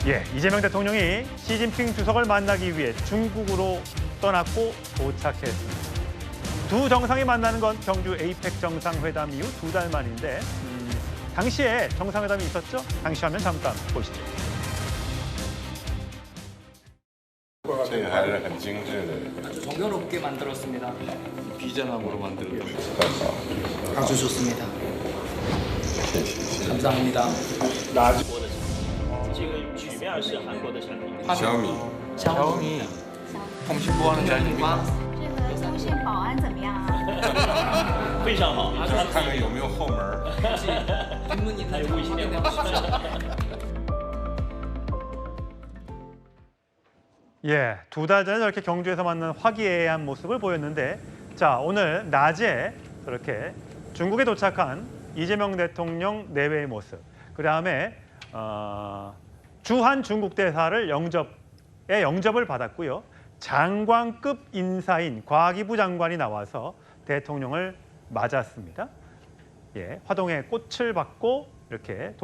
예, 이재명 대통령이 시진핑 주석을 만나기 위해 중국으로 떠났고 도착했습니다. 두 정상이 만나는 건 경주 에이펙 정상회담 이후 2달 만인데 당시에 정상회담이 있었죠? 당시 화면 잠깐 보시죠. 这个还是很精致的， 아주 정교롭게 만들었습니다. 비자나무로 만든 아주 좋습니다. 谢谢。 감사합니다. 这个曲面是韩国的产品。小米， 샤오미 통신보안은 잘 됩니까? 这个通信保安怎么样啊？非常好，看看有没有后门。 뒷문 있는 점 확인해 보십시오. 예, 2달 전에 저렇게 경주에서 만난 화기애애한 모습을 보였는데 자, 오늘 낮에 저렇게 중국에 도착한 이재명 대통령 내외의 모습 그 다음에 주한 중국 대사를 영접을 받았고요. 장관급 인사인 과기부 장관이 나와서 대통령을 맞았습니다. 예, 화동에 꽃을 받고 이렇게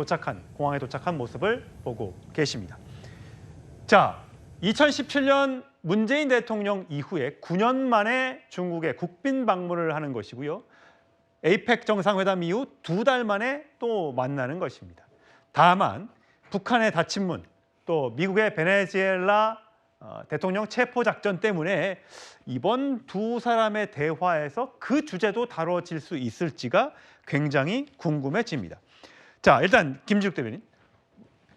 공항에 도착한 모습을 보고 계십니다. 자, 2017년 문재인 대통령 이후에 9년 만에 중국에 국빈 방문을 하는 것이고요. 에이펙 정상회담 이후 2달 만에 또 만나는 것입니다. 다만 북한의 닫힌문 또 미국의 베네수엘라 대통령 체포 작전 때문에 이번 두 사람의 대화에서 그 주제도 다뤄질 수 있을지가 굉장히 궁금해집니다. 자, 일단 김지욱 대변인,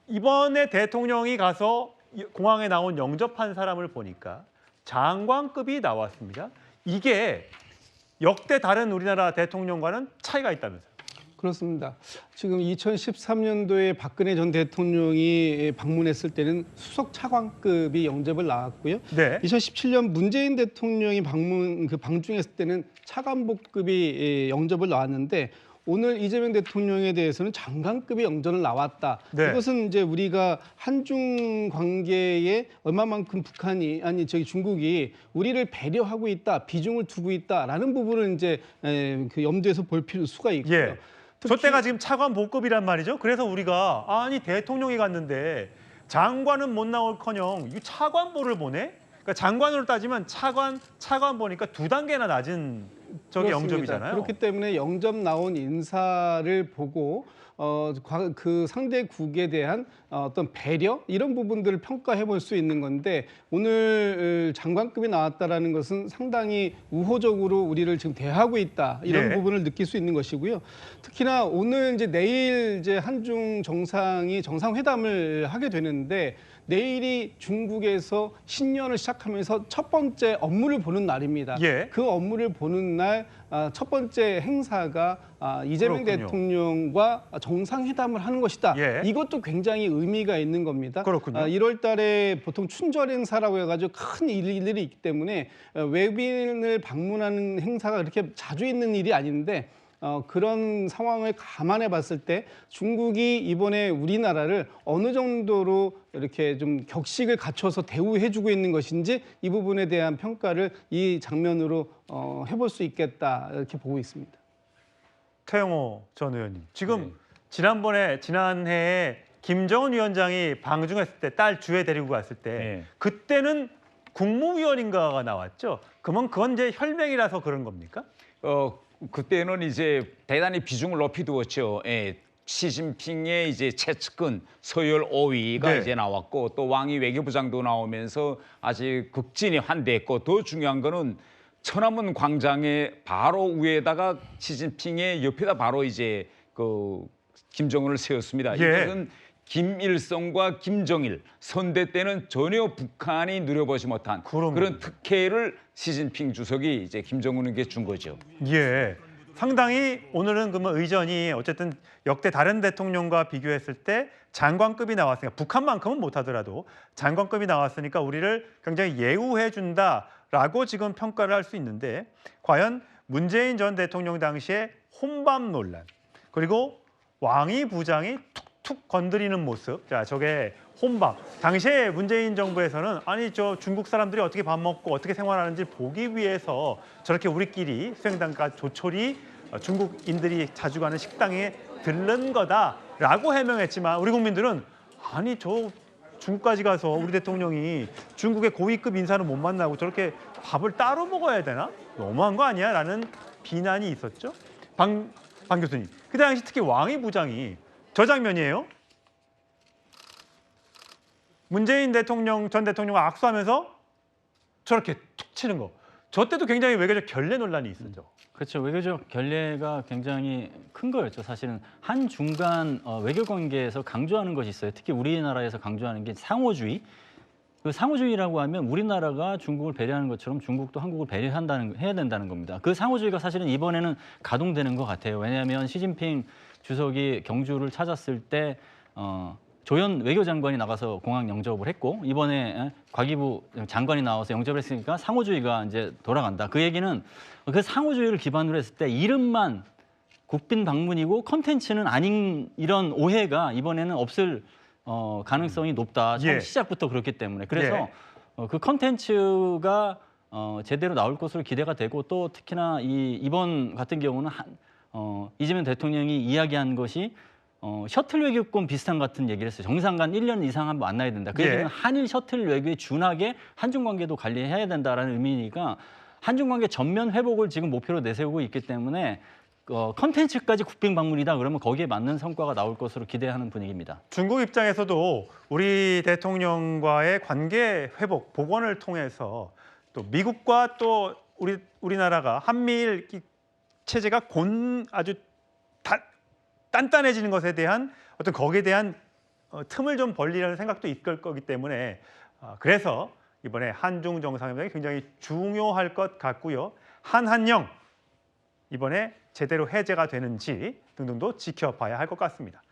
이번에 대통령이 가서 공항에 나온 영접한 사람을 보니까 장관급이 나왔습니다. 이게 역대 다른 우리나라 대통령과는 차이가 있다면서요? 그렇습니다. 지금 2013년도에 박근혜 전 대통령이 방문했을 때는 수석 차관급이 영접을 나왔고요. 네. 2017년 문재인 대통령이 방중했을 때는 차관복급이 영접을 나왔는데 오늘 이재명 대통령에 대해서는 장관급이 영전을 나왔다. 네. 이것은 이제 우리가 한중 관계에 얼마만큼 중국이 우리를 배려하고 있다, 비중을 두고 있다라는 부분을 이제 그 염두에서 볼 수가 있고요. 예. 저 때가 지금 차관 복급이란 말이죠. 그래서 우리가 아니 대통령이 갔는데 장관은 못 나올커녕 이 차관보를 보내? 그러니까 장관으로 따지면 차관 보니까 2단계나 낮은 저게 그렇습니다. 영접이잖아요. 그렇기 때문에 영접 나온 인사를 보고 그 상대국에 대한 어떤 배려 이런 부분들을 평가해 볼 수 있는 건데 오늘 장관급이 나왔다라는 것은 상당히 우호적으로 우리를 지금 대하고 있다 이런 예. 부분을 느낄 수 있는 것이고요. 특히나 오늘 이제 내일 이제 한중 정상이 정상회담을 하게 되는데 내일이 중국에서 신년을 시작하면서 첫 번째 업무를 보는 날입니다. 예. 그 업무를 보는 날 첫 번째 행사가 이재명 그렇군요. 대통령과 정상회담을 하는 것이다. 예. 이것도 굉장히 의미가 있는 겁니다. 그렇군요. 1월 달에 보통 춘절 행사라고 해가지고 큰 일들이 있기 때문에 외빈을 방문하는 행사가 그렇게 자주 있는 일이 아닌데 그런 상황을 감안해 봤을 때 중국이 이번에 우리나라를 어느 정도로 이렇게 좀 격식을 갖춰서 대우해주고 있는 것인지 이 부분에 대한 평가를 이 장면으로 해볼 수 있겠다 이렇게 보고 있습니다. 태영호 전 의원님, 지금 지난해에 김정은 위원장이 방중했을 때 딸 주에 데리고 갔을 때 그때는 국무위원인가가 나왔죠. 그러면 그건 이제 혈맹이라서 그런 겁니까? 그때는 이제 대단히 비중을 높이 두었죠. 예, 시진핑의 이제 최측근 서열 5위가 네. 이제 나왔고 또 왕이 외교부장도 나오면서 아주 극진히 환대했고 더 중요한 거는 천안문 광장의 바로 위에다가 시진핑의 옆에다 바로 이제 그 김정은을 세웠습니다. 예. 이것은 김일성과 김정일 선대 때는 전혀 북한이 누려보지 못한 그런 그런 특혜를 시진핑 주석이 이제 김정은에게 준 거죠. 예. 상당히 오늘은 그러면 의전이 어쨌든 역대 다른 대통령과 비교했을 때 장관급이 나왔으니까 북한만큼은 못하더라도 장관급이 나왔으니까 우리를 굉장히 예우해 준다라고 지금 평가를 할 수 있는데 과연 문재인 전 대통령 당시에 혼밥 논란 그리고 왕이 부장이 툭툭 건드리는 모습, 자 저게 혼밥. 당시에 문재인 정부에서는 아니 저 중국 사람들이 어떻게 밥 먹고 어떻게 생활하는지 보기 위해서 저렇게 우리끼리 수행단과 조촐히 중국인들이 자주 가는 식당에 들른 거다라고 해명했지만 우리 국민들은 아니 저 중국까지 가서 우리 대통령이 중국의 고위급 인사는 못 만나고 저렇게 밥을 따로 먹어야 되나? 너무한 거 아니야? 라는 비난이 있었죠. 방 교수님, 그 당시 특히 왕이 부장이 저 장면이에요. 문재인 대통령 전 대통령과 악수하면서 저렇게 툭 치는 거. 저 때도 굉장히 외교적 결례 논란이 있었죠. 그렇죠. 외교적 결례가 굉장히 큰 거였죠. 사실은 한중 간 외교 관계에서 강조하는 것이 있어요. 특히 우리나라에서 강조하는 게 상호주의. 그 상호주의라고 하면 우리나라가 중국을 배려하는 것처럼 중국도 한국을 해야 된다는 겁니다. 그 상호주의가 사실은 이번에는 가동되는 것 같아요. 왜냐하면 시진핑 주석이 경주를 찾았을 때 조현 외교장관이 나가서 공항 영접을 했고 이번에 과기부 장관이 나와서 영접을 했으니까 상호주의가 이제 돌아간다. 그 얘기는 그 상호주의를 기반으로 했을 때 이름만 국빈 방문이고 컨텐츠는 아닌 이런 오해가 이번에는 없을 가능성이 높다. 처음 예. 시작부터 그렇기 때문에. 그래서 그 컨텐츠가 제대로 나올 것으로 기대가 되고 또 특히나 이번 같은 경우는 이재명 대통령이 이야기한 것이 셔틀 외교권 비슷한 같은 얘기를 했어요. 정상 간 1년 이상 한번 만나야 된다. 그 얘기는 한일 셔틀 외교에 준하게 한중 관계도 관리해야 된다라는 의미니까 한중 관계 전면 회복을 지금 목표로 내세우고 있기 때문에 컨텐츠까지 국빈 방문이다 그러면 거기에 맞는 성과가 나올 것으로 기대하는 분위기입니다. 중국 입장에서도 우리 대통령과의 관계 회복, 복원을 통해서 또 미국과 또 우리나라가 한미일 체제가 아주 단단해지는 것에 대한 어떤 거기에 대한 틈을 좀 벌리려는 생각도 있을 거기 때문에 그래서 이번에 한중 정상회담이 굉장히 중요할 것 같고요. 한한령 이번에 제대로 해제가 되는지 등등도 지켜봐야 할 것 같습니다.